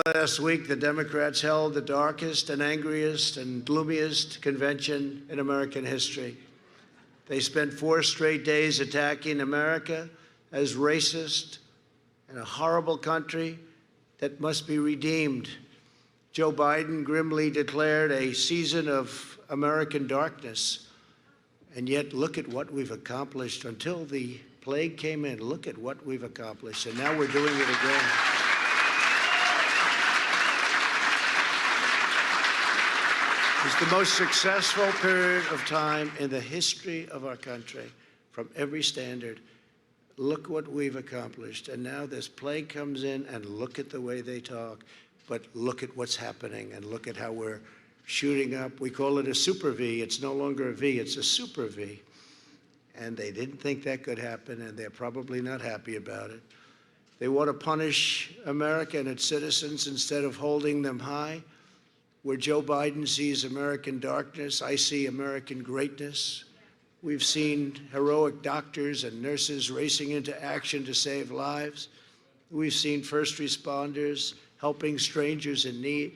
Last week, the Democrats held the darkest and angriest and gloomiest convention in American history. They spent 4 straight days attacking America as racist and a horrible country that must be redeemed. Joe Biden grimly declared a season of American darkness. And yet, look at what we've accomplished. Until the plague came in, look at what we've accomplished. And now we're doing it again. It's the most successful period of time in the history of our country, from every standard. Look what we've accomplished. And now this plague comes in, and look at the way they talk. But look at what's happening, and look at how we're shooting up. We call it a super V. It's no longer a V, it's a super V. And they didn't think that could happen, and they're probably not happy about it. They want to punish America and its citizens instead of holding them high. Where Joe Biden sees American darkness, I see American greatness. We've seen heroic doctors and nurses racing into action to save lives. We've seen first responders helping strangers in need.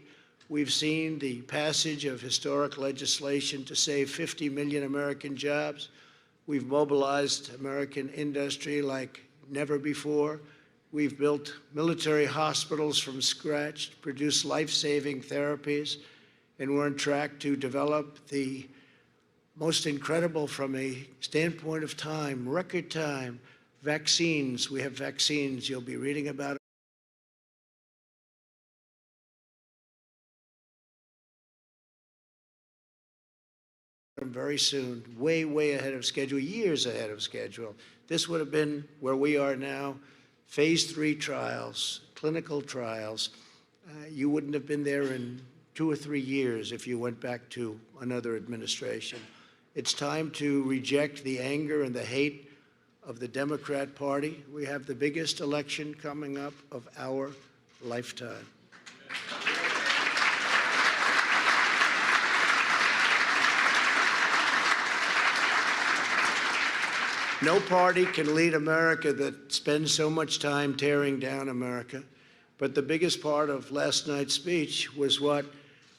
We've seen the passage of historic legislation to save 50 million American jobs. We've mobilized American industry like never before. We've built military hospitals from scratch to produce life-saving therapies, and we're on track to develop the most incredible, from a standpoint of time, record time, vaccines. We have vaccines. You'll be reading about them very soon, way, way ahead of schedule, years ahead of schedule. This would have been where we are now. Phase 3 trials, clinical trials. You wouldn't have been there in 2 or 3 years if you went back to another administration. It's time to reject the anger and the hate of the Democrat Party. We have the biggest election coming up of our lifetime. No party can lead America that spends so much time tearing down America. But the biggest part of last night's speech was what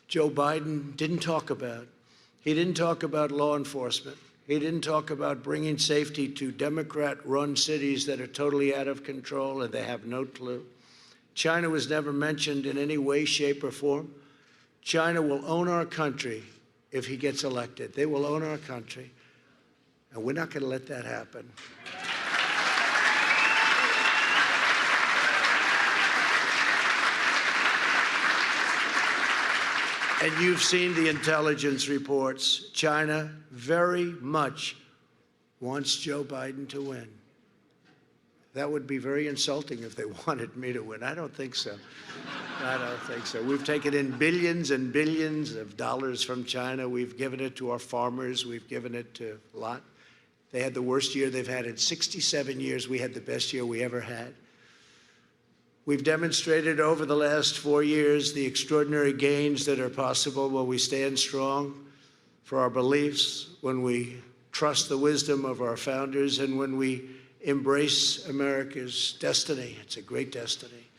Joe Biden didn't talk about. He didn't talk about law enforcement. He didn't talk about bringing safety to Democrat-run cities that are totally out of control and they have no clue. China was never mentioned in any way, shape, or form. China will own our country if he gets elected. They will own our country. And we're not going to let that happen. And you've seen the intelligence reports. China very much wants Joe Biden to win. That would be very insulting if they wanted me to win. I don't think so. I don't think so. We've taken in billions and billions of dollars from China. We've given it to our farmers. We've given it to a lot. They had the worst year they've had in 67 years. We had the best year we ever had. We've demonstrated over the last 4 years the extraordinary gains that are possible when we stand strong for our beliefs, when we trust the wisdom of our founders, and when we embrace America's destiny. It's a great destiny.